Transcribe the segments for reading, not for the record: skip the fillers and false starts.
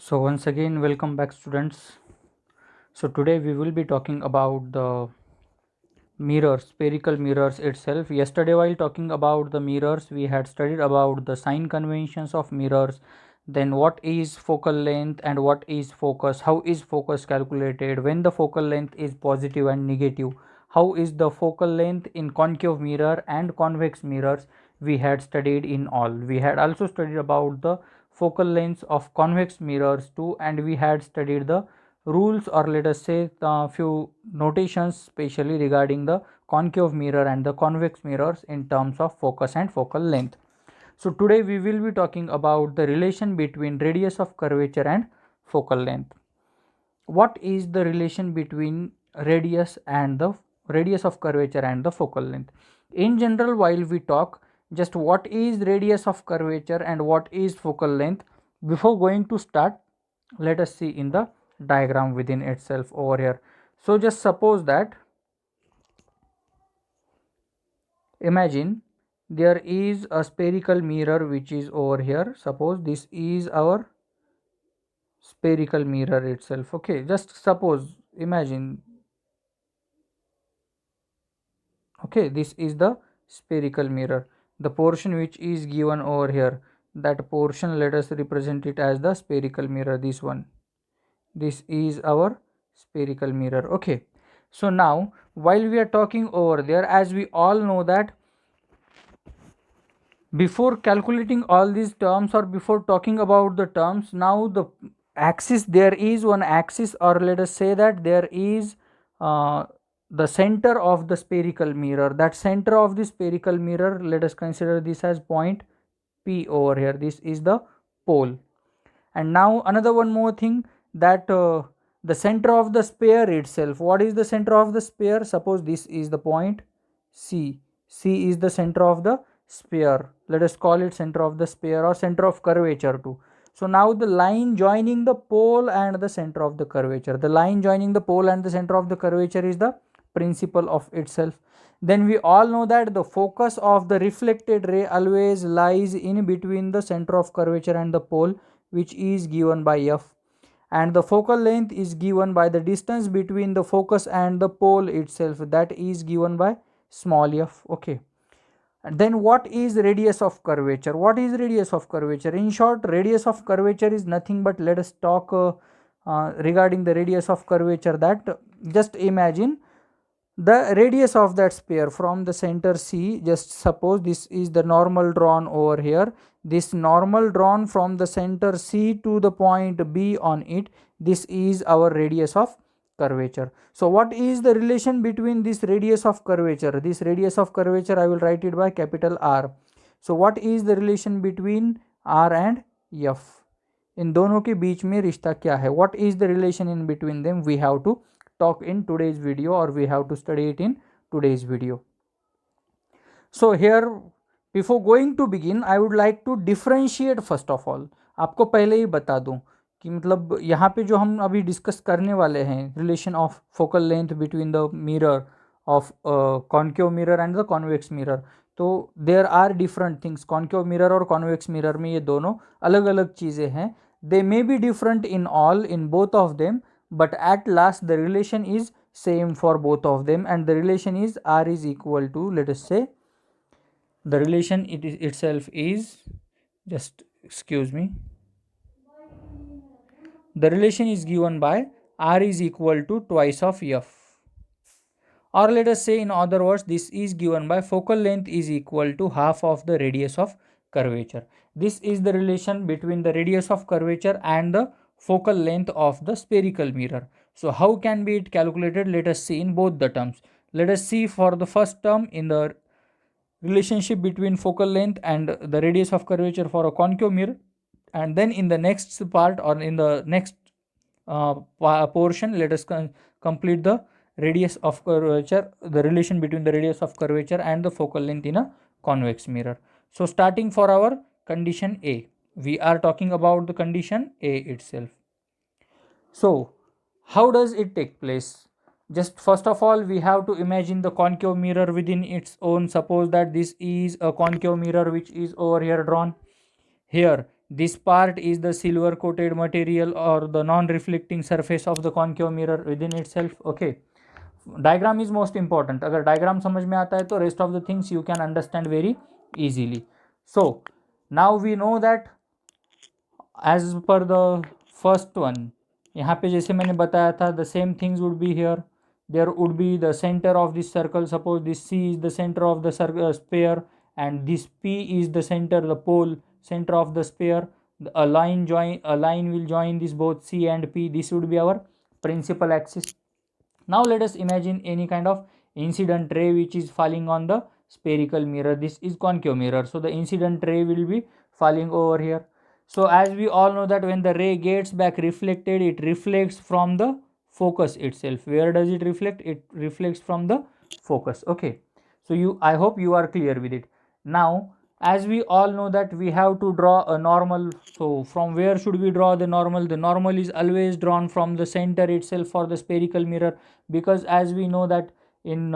So once again, welcome back, students. So today we will be talking about the mirrors, spherical mirrors itself. Yesterday, while talking about the mirrors, we had studied about the sign conventions of mirrors, then what is focal length and what is focus, how is focus calculated, when the focal length is positive and negative, how is the focal length in concave mirror and convex mirrors. We had studied in all. We had also studied about the focal lengths of convex mirrors too, and we had studied the rules, or let us say a few notations specially regarding the concave mirror and the convex mirrors in terms of focus and focal length. So today we will be talking about the relation between radius of curvature and focal length. What is the relation between radius of curvature and the focal length? In general, while we talk just what is radius of curvature and what is focal length, before going to start, let us see in the diagram within itself over here. So just suppose that, imagine there is a spherical mirror which is over here. Suppose this is our spherical mirror itself. Okay, just suppose, imagine, okay, this is the spherical mirror. The portion which is given over here, that portion, let us represent it as the spherical mirror. This is our spherical mirror. Okay, so now while we are talking over there, as we all know that before calculating all these terms, or before talking about the terms, now the axis, there is one axis, or let us say that there is the center of the spherical mirror. That center of the spherical mirror, let us consider this as point P over here. This is the pole. And now another one more thing, that the center of the sphere itself, what is the center of the sphere? Suppose this is the point C is the center of the sphere. Let us call it center of the sphere or center of curvature too. So now the line joining the pole and the center of the curvature, the line joining the pole and the center of the curvature is the principle of itself. Then we all know that the focus of the reflected ray always lies in between the center of curvature and the pole, which is given by f, and the focal length is given by the distance between the focus and the pole itself, that is given by small f. Okay, and then what is radius of curvature? What is radius of curvature? In short, radius of curvature is nothing but, let us talk regarding the radius of curvature, that just imagine the radius of that sphere from the center C. Just suppose this is the normal drawn over here. This normal drawn from the center C to the point B on it, this is our radius of curvature. So what is the relation between this radius of curvature? This radius of curvature, I will write it by capital R. So what is the relation between R and F? इन दोनों के बीच में रिश्ता क्या है? What is the relation in between them? We have to talk in today's video, or we have to study it in today's video. So here, before going to begin, I would like to differentiate first of all. आपको पहले ही बता दूं कि मतलब यहाँ पे जो हम अभी डिस्कस करने वाले हैं, relation of focal length between the mirror of concave mirror and the convex mirror, तो there are different things. Concave mirror और कॉन्वेक्स मिरर में ये दोनों अलग अलग चीज़ें हैं. They may be different in all, in both of them, but at last the relation is same for both of them, and the relation is R is equal to, let us say, the relation itself is, just excuse me, the relation is given by R is equal to twice of F, or let us say in other words, this is given by focal length is equal to half of the radius of curvature. This is the relation between the radius of curvature and the focal length of the spherical mirror. So how can be it calculated? Let us see in both the terms. Let us see for the first term in the relationship between focal length and the radius of curvature for a concave mirror, and then in the next part, or in the next portion, let us complete the radius of curvature, the relation between the radius of curvature and the focal length in a convex mirror. So starting for our condition A, we are talking about the condition A itself. So how does it take place? Just first of all, we have to imagine the concave mirror within its own. Suppose that this is a concave mirror which is over here drawn. Here This part is the silver coated material or the non-reflecting surface of the concave mirror within itself. Okay, diagram is most important. अगर diagram समझ में आता है तो rest of the things you can understand very easily. So now we know that as per the first one, यहाँ पे जैसे मैंने बताया था, the same things would be here. There would be the center of this circle. Suppose this C is the center of the sphere, and this P is the center, the pole center of the sphere. A line will join this both C and P. This would be our principal axis. Now let us imagine any kind of incident ray which is falling on the spherical mirror. This is concave mirror, so the incident ray will be falling over here. So as we all know that when the ray gets back reflected, it reflects from the focus itself. Where does it reflect? It reflects from the focus. Okay, so I hope you are clear with it. Now as we all know that we have to draw a normal. So from where should we draw the normal? The normal is always drawn from the center itself for the spherical mirror, because as we know that in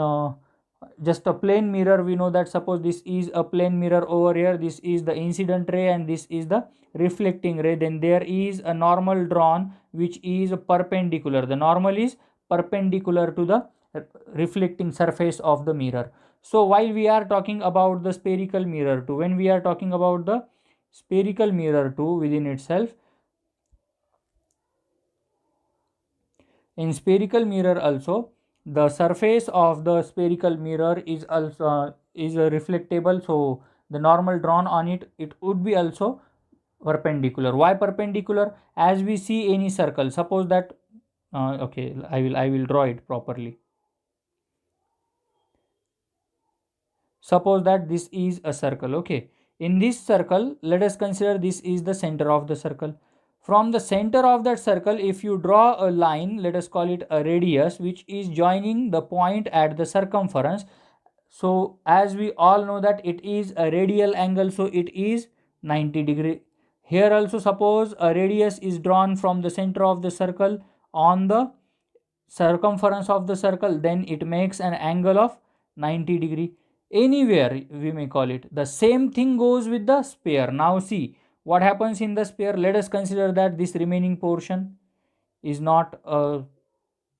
just a plane mirror, we know that suppose this is a plane mirror over here, this is the incident ray and this is the reflecting ray, then there is a normal drawn which is perpendicular. The normal is perpendicular to the reflecting surface of the mirror. So while we are talking about the spherical mirror too, when we are talking about the spherical mirror too within itself, in spherical mirror also, the surface of the spherical mirror is also reflectable, so the normal drawn on it, it would be also perpendicular. Why perpendicular? As we see any circle, suppose that okay, I will draw it properly. Suppose that this is a circle. Okay, in this circle, let us consider this is the center of the circle. From the center of that circle, if you draw a line, let us call it a radius, which is joining the point at the circumference. So as we all know that it is a radial angle, so it is 90 degree. Here also suppose a radius is drawn from the center of the circle on the circumference of the circle, then it makes an angle of 90 degree. Anywhere we may call it. The same thing goes with the sphere. Now see what happens in the sphere. Let us consider that this remaining portion is not a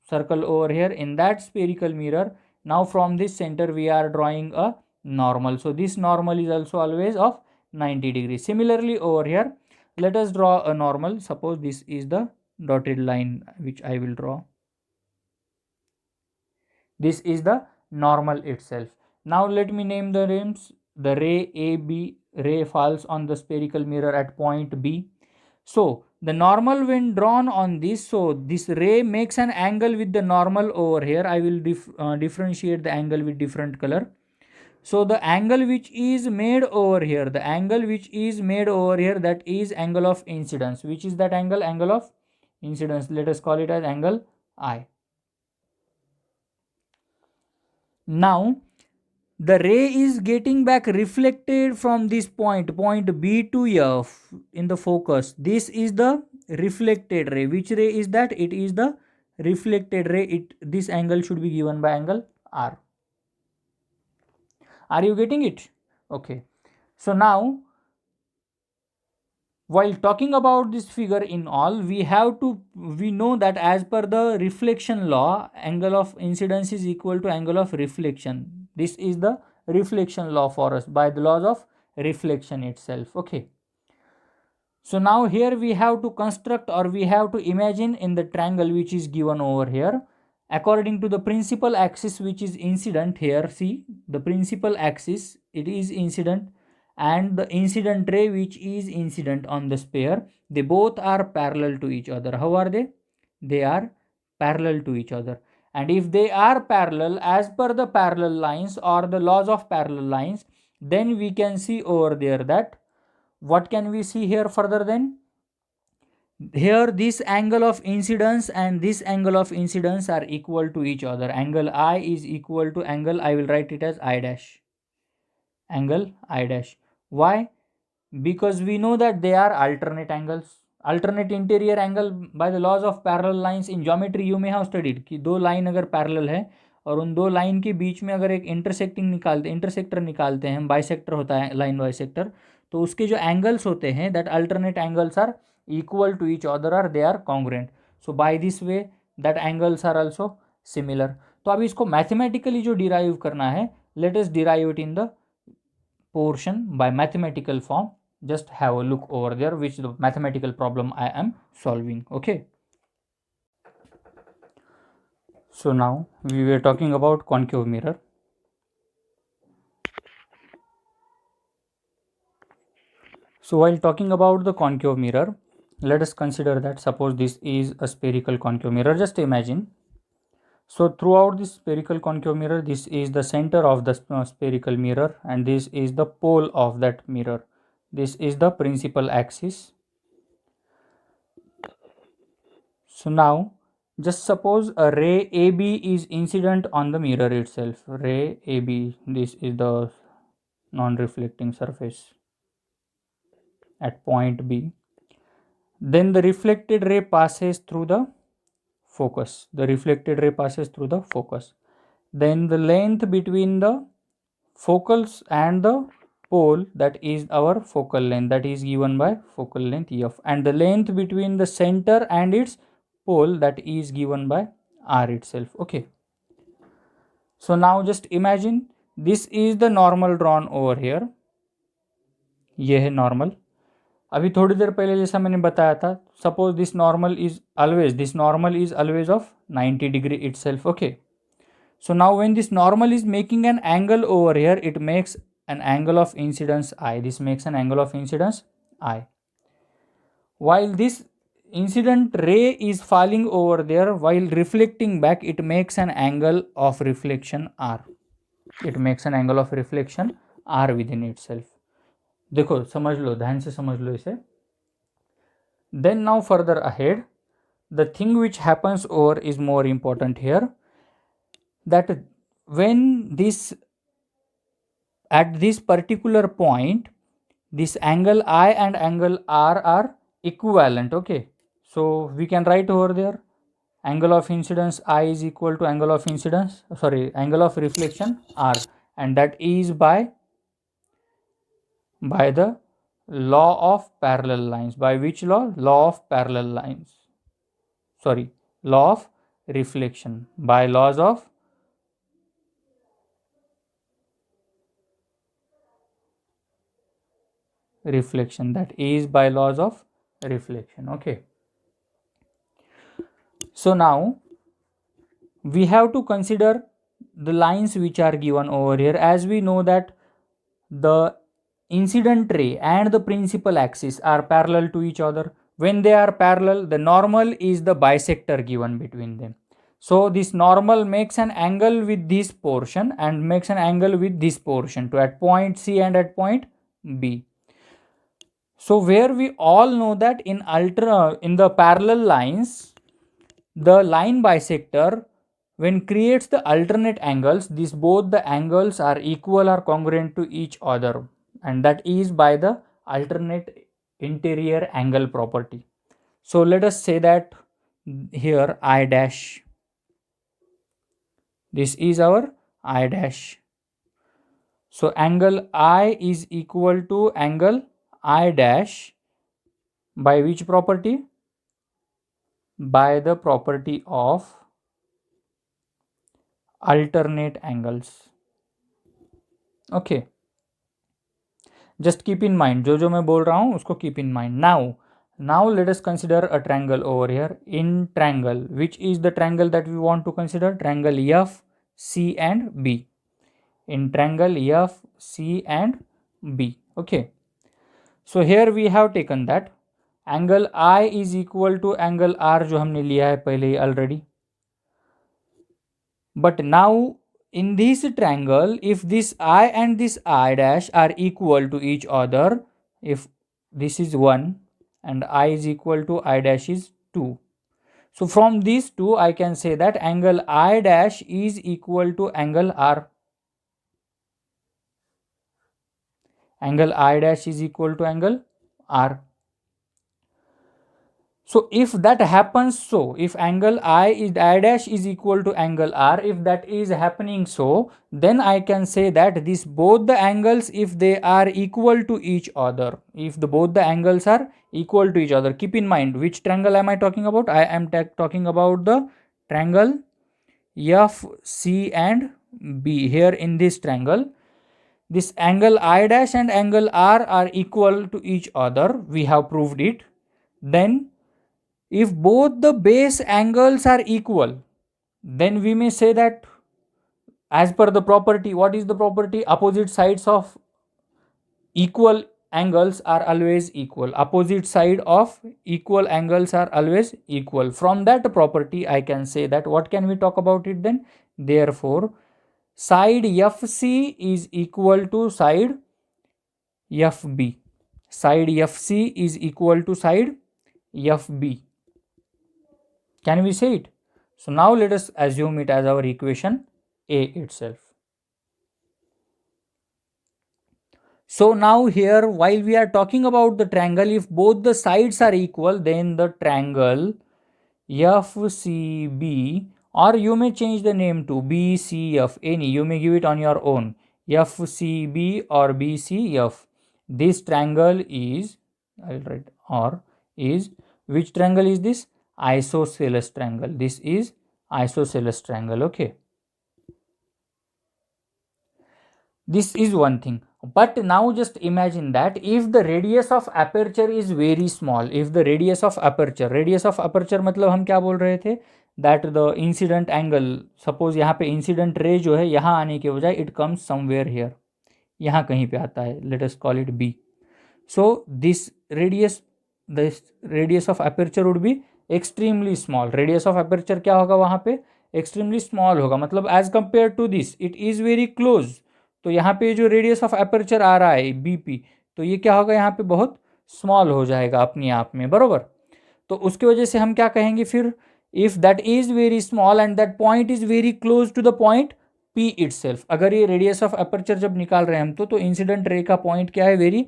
circle over here in that spherical mirror. Now from this center we are drawing a normal, so this normal is also always of 90 degrees. Similarly over here, let us draw a normal. Suppose this is the dotted line which I will draw. This is the normal itself. Now let me name the names. The ray AB, ray falls on the spherical mirror at point B. So the normal when drawn on this, so this ray makes an angle with the normal over here. I will differentiate the angle with different color. So the angle which is made over here, that is angle of incidence. Which is that angle? Angle of incidence. Let us call it as angle I. Now the ray is getting back reflected from this point B to F in the focus. This is the reflected ray. Which ray is that? It is the reflected ray. This angle should be given by angle R. Are you getting it? Okay. So now while talking about this figure in all, we know that as per the reflection law, angle of incidence is equal to angle of reflection. This is the reflection law for us by the laws of reflection itself. Okay. So now here we have to construct, or we have to imagine in the triangle which is given over here, according to the principal axis which is incident here. See the principal axis, it is incident, and the incident ray which is incident on the sphere, they both are parallel to each other. How are they? They are parallel to each other. And if they are parallel as per the parallel lines or the laws of parallel lines, then we can see over there that what can we see here further? Then here this angle of incidence and this angle of incidence are equal to each other. Angle I is equal to angle, I will write it as I dash, angle I dash. Why? Because we know that they are alternate angles. Alternate interior angle by the laws of parallel lines. In geometry you may have studied कि दो line अगर parallel है और उन दो line के बीच में अगर एक इंटरसेक्टर निकालते हैं, हम बाइसेक्टर होता है लाइन बाइसेक्टर, तो उसके जो एंगल्स होते हैं that alternate angles are equal to each other और they are congruent. So by this way that angles are also similar. तो अभी इसको मैथमेटिकली जो डिराइव करना है, let us derive it in the portion by mathematical form. Just have a look over there which the mathematical problem I am solving. Okay, so now we were talking about concave mirror. So while talking about the concave mirror, let us consider that suppose this is a spherical concave mirror. Just imagine, so throughout this spherical concave mirror, this is the center of the spherical mirror and this is the pole of that mirror. This is the principal axis. So now just suppose a ray AB is incident on the mirror itself. Ray AB, this is the non-reflecting surface at point B. Then the reflected ray passes through the focus. The reflected ray passes through the focus. Then the length between the focals and the pole, that is our focal length, that is given by focal length F, and the length between the center and its pole, that is given by R itself. Okay, so now just imagine this is the normal drawn over here. ये है normal. अभी थोड़ी देर पहले जैसा मैंने बताया था, suppose this normal is always of 90 degree itself. Okay, so now when this normal is making an angle over here, it makes an angle of incidence I. This makes an angle of incidence I. While this incident ray is falling over there, while reflecting back, it makes an angle of reflection R. It makes an angle of reflection R within itself. देखो समझ लो, ध्यान से समझ लो इसे. Then now further ahead, the thing which happens over is more important here, that when this at this particular point, this angle I and angle R are equivalent. Okay, so we can write over there angle of incidence I is equal to angle of incidence, angle of reflection R, and that is by the law of parallel lines. By which law? Law of parallel lines. Law of reflection. By laws of reflection, that is by laws of reflection. Okay, so now we have to consider the lines which are given over here. As we know that the incident ray and the principal axis are parallel to each other. When they are parallel, the normal is the bisector given between them. So this normal makes an angle with this portion and makes an angle with this portion to at point C and at point B. So where we all know that in the parallel lines, the line bisector when creates the alternate angles, these both the angles are equal or congruent to each other, and that is by the alternate interior angle property. So let us say that here I dash, this is our I dash. So angle I is equal to angle I dash by which property? By the property of alternate angles. Okay, just keep in mind, जो मैं बोल रहा हूँ उसको keep in mind. Now let us consider a triangle over here. In triangle, which is the triangle that we want to consider? Triangle F, C and B. In triangle F, C and B. Okay, so here we have taken that angle I is equal to angle R, जो हमने लिया है पहले ही already. But now in this triangle, if this I and this I dash are equal to each other, if this is 1 and I is equal to I dash is 2. So from these two I can say that angle I dash is equal to angle R. Angle I dash is equal to angle R. So if that happens, so if angle I dash is equal to angle R, if that is happening, so then I can say that this both the angles, if they are equal to each other, if both the angles are equal to each other, keep in mind which triangle am I talking about. I am talking about the triangle F C and B. Here in this triangle, this angle I dash and angle R are equal to each other, we have proved it. Then if both the base angles are equal, then we may say that, as per the property, what is the property? Opposite sides of equal angles are always equal. Opposite side of equal angles are always equal. From that property, I can say that, what can we talk about it then? Therefore, side FC is equal to side FB. Side FC is equal to side FB. Can we say it? So now let us assume it as our equation A itself. So now here, while we are talking about the triangle, if both the sides are equal, then the triangle FCB, or you may change the name to BCF, any, you may give it on your own, FCB or BCF. This triangle is, I will write, or is, which triangle is this? Isosceles triangle. This is isosceles triangle. Okay, this is one thing. But now just imagine that if the radius of aperture is very small, if the radius of aperture मतलब हम क्या बोल रहे थे, that the incident angle, suppose यहाँ पे incident ray जो है यहाँ आने के बजाय it comes somewhere here, यहाँ कहीं पे आता है, let us call it B. So this radius of aperture would be extremely small. Radius of aperture क्या होगा वहाँ पे? Extremely small होगा, मतलब as compared to this it is very close. तो यहाँ पे जो रेडियस ऑफ अपर्चर आ रहा है BP, तो ये क्या होगा, यहाँ पे बहुत स्मॉल हो जाएगा अपने आप में, बरोबर. तो उसकी वजह से हम क्या कहेंगे फिर, if that is very small and that point is very close to the point P itself. अगर ये रेडियस ऑफ अपर्चर जब निकाल रहे हैं हम, तो इंसिडेंट रे का पॉइंट क्या है, very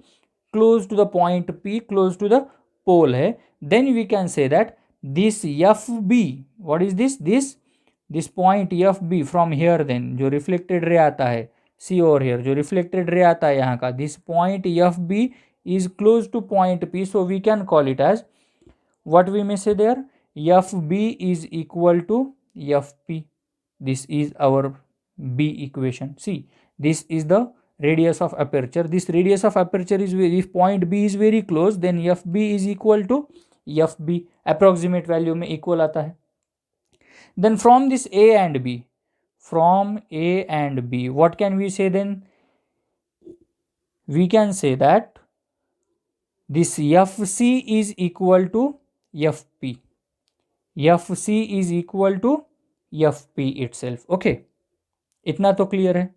close to the point P, close to the pole है, then we can say that this FB, what is this point FB from here, then जो रिफ्लेक्टेड रे आता है, सी ओवर हियर जो reflected ray आता है यहाँ का, this point FB is close to point P, so we can call it as, what we may say there, FB is equal to FP. This is our B equation. See, this is the radius of aperture. This radius of aperture is, if point B is very close, then FB is equal to FB. Approximate value में equal आता है. Then from this A and B, what can we say then? We can say that this FC is equal to FP. FC is equal to FP itself. Okay, इतना तो clear है.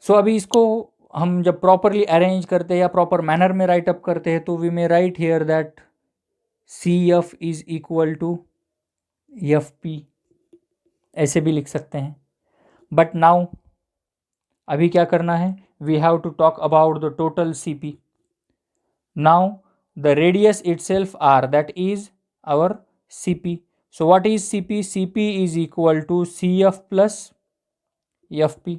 सो अभी इसको हम जब प्रॉपरली अरेंज करते हैं या प्रॉपर मैनर में राइट अप करते हैं, तो we may write here that CF is equal to FP, ऐसे भी लिख सकते हैं. बट नाउ अभी क्या करना है, we have to talk about the total CP. Now the radius itself R, that is our CP. So what is CP? CP is equal to CF plus FP.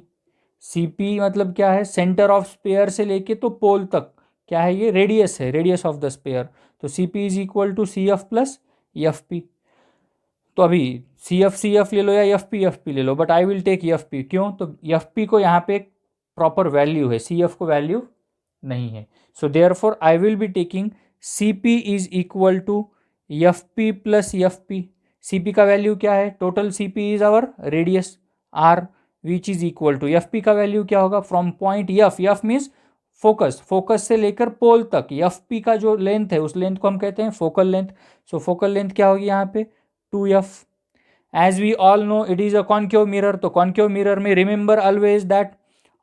CP मतलब क्या है, centre of spare से लेके तो पोल तक क्या है, ये रेडियस है, रेडियस ऑफ द स्पेयर. तो CP is equal to CF plus FP. तो अभी CF ले लो या FP ले लो, but I will take FP. क्यों? तो FP को यहाँ पे एक प्रॉपर वैल्यू है, CF को वैल्यू नहीं है. So therefore I will be taking CP is equal to FP plus FP. CP का वैल्यू क्या है, total CP is our radius R, which is equal to FP का वैल्यू क्या होगा, from point F means focus से लेकर पोल तक FP का जो लेंथ है, उस लेंथ को हम कहते हैं focal length. So focal length क्या होगी यहाँ पे, 2F. As we all know it is a concave mirror. तो कॉन्केव मिरर में remember always that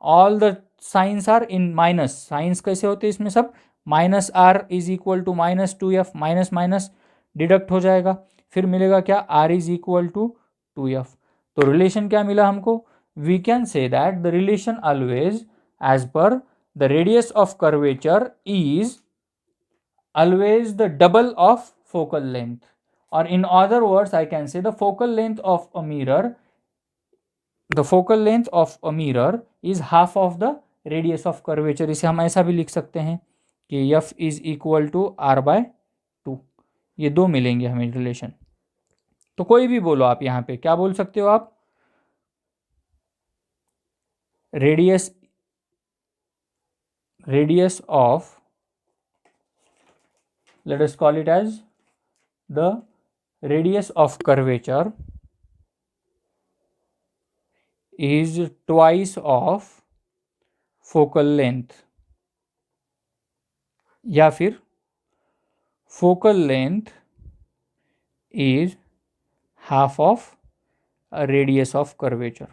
all the signs are in minus. Signs कैसे होते हैं इसमें, सब minus R is equal to minus 2F, minus minus deduct हो जाएगा, फिर मिलेगा क्या, R is equal to 2F. तो रिलेशन क्या मिला हमको, we can say that the relation always as per the radius of curvature is always the double of focal length, or in other words I can say the focal length of a mirror, the focal length of a mirror is half of the radius of curvature. इसे हम ऐसा भी लिख सकते हैं कि F is equal to R by 2, ये दो मिलेंगे हमें रिलेशन। तो कोई भी बोलो आप, यहाँ पे क्या बोल सकते हो आप, radius of, let us call it as the radius of curvature is twice of focal length, या फिर focal length is half of a radius of curvature.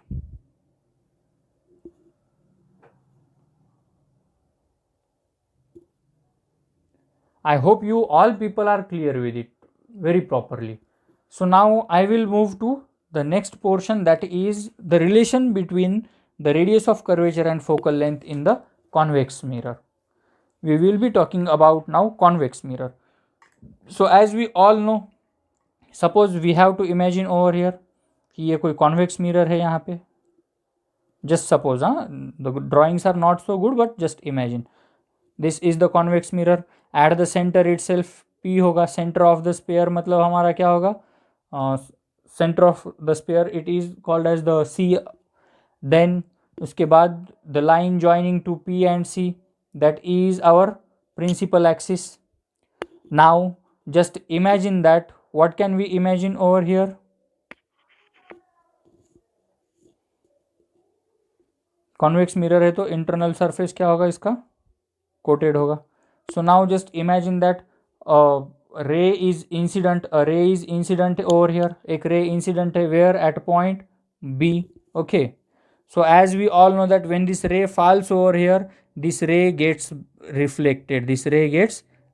I hope you all people are clear with it very properly. So now I will move to the next portion, that is the relation between the radius of curvature and focal length in the convex mirror. We will be talking about now convex mirror. So as we all know, suppose we have to imagine over here कि ये कोई convex mirror है यहाँ पे, just suppose, the drawings are not so good but just imagine this is the convex mirror, at the center itself P होगा, center of the sphere मतलब हमारा क्या होगा, center of the sphere it is called as the C, then उसके बाद the line joining to P and C, that is our principal axis. Now just imagine that, what can we imagine over here, convex mirror है तो internal surface क्या होगा इसका, coated होगा. So now just imagine that ray is incident over here, एक ray incident है where, at point B. Okay, so as we all know that when this ray falls over here, this ray gets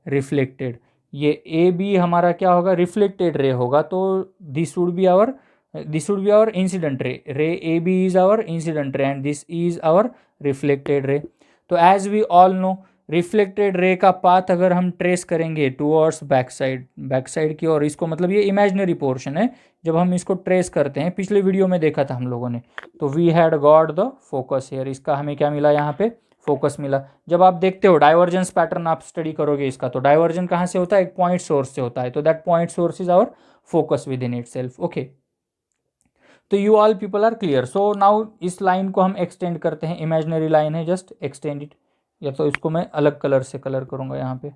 reflected, ये A B हमारा क्या होगा, reflected ray होगा. तो this would be our incident ray AB is our incident ray and this is our reflected ray. तो as we all know, reflected ray का path अगर हम ट्रेस करेंगे टूवर्ड्स बैक साइड की ओर, इसको मतलब ये इमेजिनरी पोर्शन है, जब हम इसको ट्रेस करते हैं, पिछले वीडियो में देखा था हम लोगों ने, तो we had got the focus here, इसका हमें क्या मिला यहाँ पे, फोकस मिला. जब आप देखते हो डाइवर्जेंस पैटर्न आप स्टडी करोगे इसका, तो डाइवर्जन कहाँ से होता है, एक पॉइंट सोर्स से होता है, तो that point source is our focus within itself. Okay, तो you all people are clear. So now इस लाइन को हम एक्सटेंड करते हैं, इमेजिनरी लाइन है, जस्ट एक्सटेंड इट, या तो इसको मैं अलग कलर से कलर करूंगा यहाँ पे.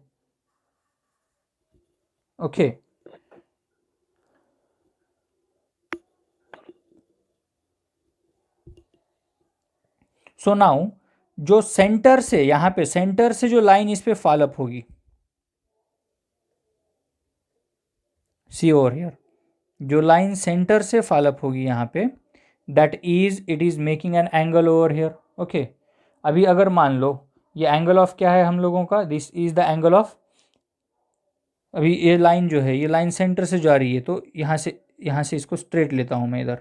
ओके, सो नाउ जो सेंटर से, यहाँ पे सेंटर से जो लाइन इस पे फॉलोअप होगी, सी ओवर हियर, जो लाइन सेंटर से फॉलोअप होगी यहाँ पे, that is it is making an angle over here. Okay, अभी अगर मान लो ये एंगल ऑफ क्या है हम लोगों का, this is the angle of, अभी ये लाइन जो है, ये लाइन सेंटर से जा रही है, तो यहाँ से इसको स्ट्रेट लेता हूँ मैं इधर.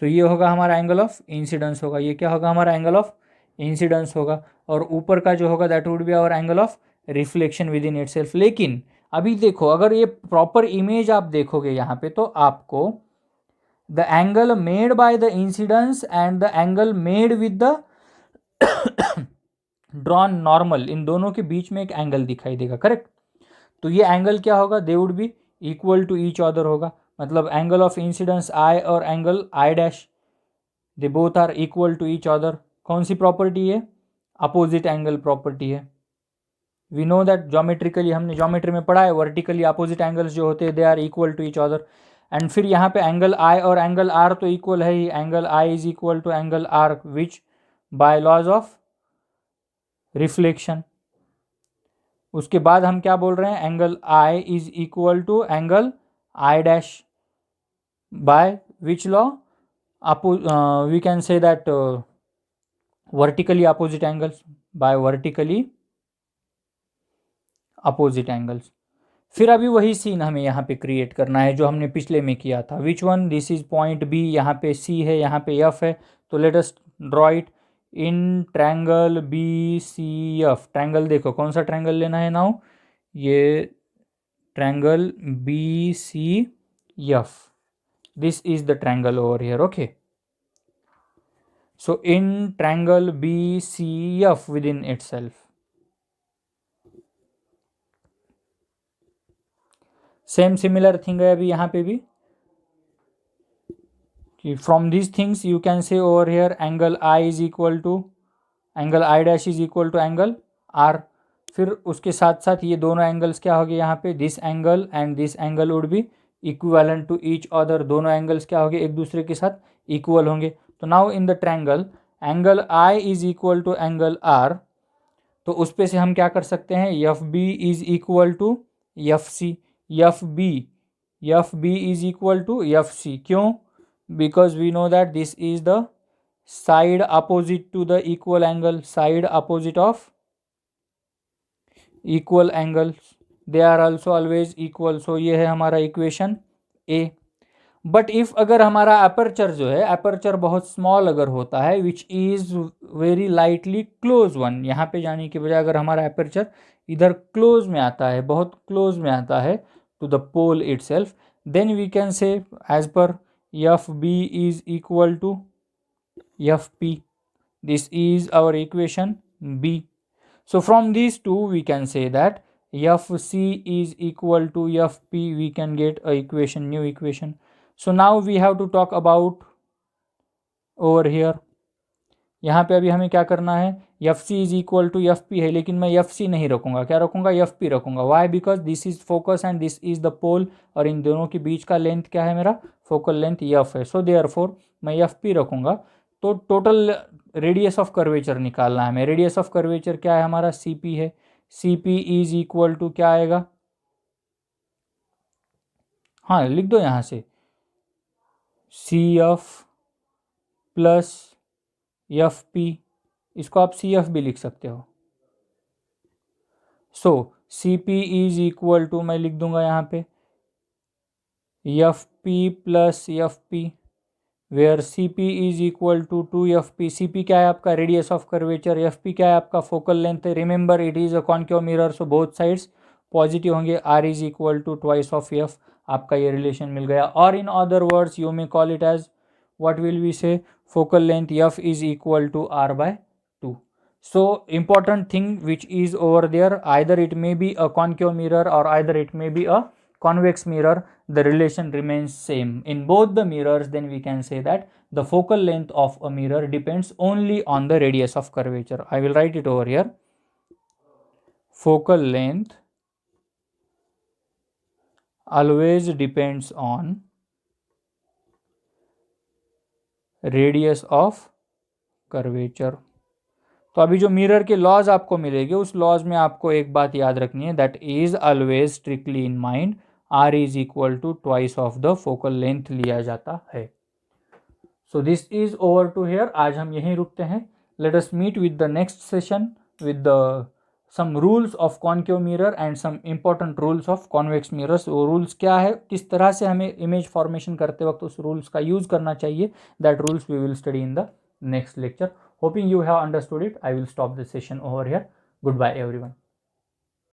सो ये होगा हमारा एंगल ऑफ इंसिडेंस होगा, ये क्या होगा हमारा एंगल ऑफ इंसिडेंस होगा, और ऊपर का जो होगा that would be hour angle of reflection with in itself. लेकिन अभी देखो, अगर ये प्रॉपर इमेज आप देखोगे यहाँ पे, तो आपको the angle made by the incidence and the angle made with the drawn normal, इन दोनों के बीच में एक एंगल दिखाई देगा, करेक्ट. तो ये एंगल क्या होगा, they would be equal to each other होगा, मतलब एंगल ऑफ इंसिडेंस आई और angle I dash, they both are equal to each other. कौन सी प्रॉपर्टी है, अपोजिट एंगल प्रॉपर्टी है. वी नो दैट ज्योमेट्रिकली, हमने ज्योमेट्री में पढ़ा है, वर्टिकली अपोजिट एंगल्स जो होते हैं they are equal to each other. And फिर यहाँ पे एंगल आई और एंगल आर तो इक्वल है ही, angle I is equal to angle r, which by laws of reflection. उसके बाद हम क्या बोल रहे हैं, angle I is equal to angle I dash by which law, we can say that vertically opposite angles, by vertically opposite angles. फिर अभी वही सीन हमें यहाँ पे क्रिएट करना है जो हमने पिछले में किया था. Which one, this is point B, यहाँ पे सी है, यहाँ पे एफ है, तो let us draw it in triangle B C F. Triangle देखो कौन सा ट्रायंगल लेना है नाउ, ये triangle BCF. This is the triangle over here. Okay. So in triangle BCF within itself, same similar thing है अभी यहाँ पे भी कि from these things you can say over here angle I is equal to angle I dash is equal to angle R. फिर उसके साथ साथ ये दोनों एंगल्स क्या हो गए यहाँ पे, this angle and this angle would be equivalent to each other. दोनों एंगल्स क्या हो गए, एक दूसरे के साथ इक्वल होंगे. तो now in the triangle angle I is equal to angle r, तो उस पे से हम क्या कर सकते हैं, F B is equal to F C. F B is equal to F C. क्यों? Because we know that this is the side opposite to the equal angle, side opposite of equal angle, they are also always equal. So ये है हमारा equation A. But if अगर हमारा aperture जो है, aperture बहुत small अगर होता है, which is very lightly close one, यहाँ पे जाने के बजाय अगर हमारा अपर्चर इधर क्लोज में आता है, बहुत क्लोज में आता है to the pole itself, then we can say as per F B is equal to F P. This is our equation B. So from these two we can say that FC is equal to FP. We can get a equation, new equation. So now we have to talk about over here. यहाँ पे अभी हमें क्या करना है, FC is equal to FP है, लेकिन मैं FC नहीं रखूँगा, क्या रखूँगा, FP रखूँगा. Why? Because this is focus and this is the pole, और इन दोनों के बीच का लेंथ क्या है, मेरा फोकल लेंथ F है. सो देयरफॉर मैं FP रखूँगा. तो टोटल रेडियस ऑफ कर्वेचर निकालना है हमें. रेडियस ऑफ कर्वेचर क्या है हमारा, CP है. CP इज इक्वल टू क्या आएगा, हाँ लिख दो यहाँ से, CF प्लस FP. इसको आप CF भी लिख सकते हो. So CP is equal to, मैं लिख दूंगा यहाँ पे FP plus FP, where CP is equal to 2FP. CP क्या है आपका, रेडियस ऑफ कर्वेचर. FP क्या है आपका, फोकल लेंथ है. Remember it is a concave mirror, so both sides positive होंगे. R is equal to twice of F. आपका ये रिलेशन मिल गया. और in other words you may call it as, what will we say, focal length F is equal to R by 2. So important thing which is over there, either it may be a concave mirror or either it may be a convex mirror, the relation remains same in both the mirrors. Then we can say that the focal length of a mirror depends only on the radius of curvature. I will write it over here. Focal length always depends on radius of curvature. तो अभी जो mirror के laws आपको मिलेंगे, उस laws में आपको एक बात याद रखनी है, that is always strictly in mind, R is equal to twice of the focal length लिया जाता है. So this is over to here. आज हम यहीं रुकते हैं. Let us meet with the next session with the some rules of concave mirror and some important rules of convex mirrors. वो rules क्या है, किस तरह से हमें इमेज फॉर्मेशन करते वक्त उस रूल्स का यूज करना चाहिए, that rules we will study in the next lecture. Hoping you have understood it. I will stop the session over here. Goodbye everyone.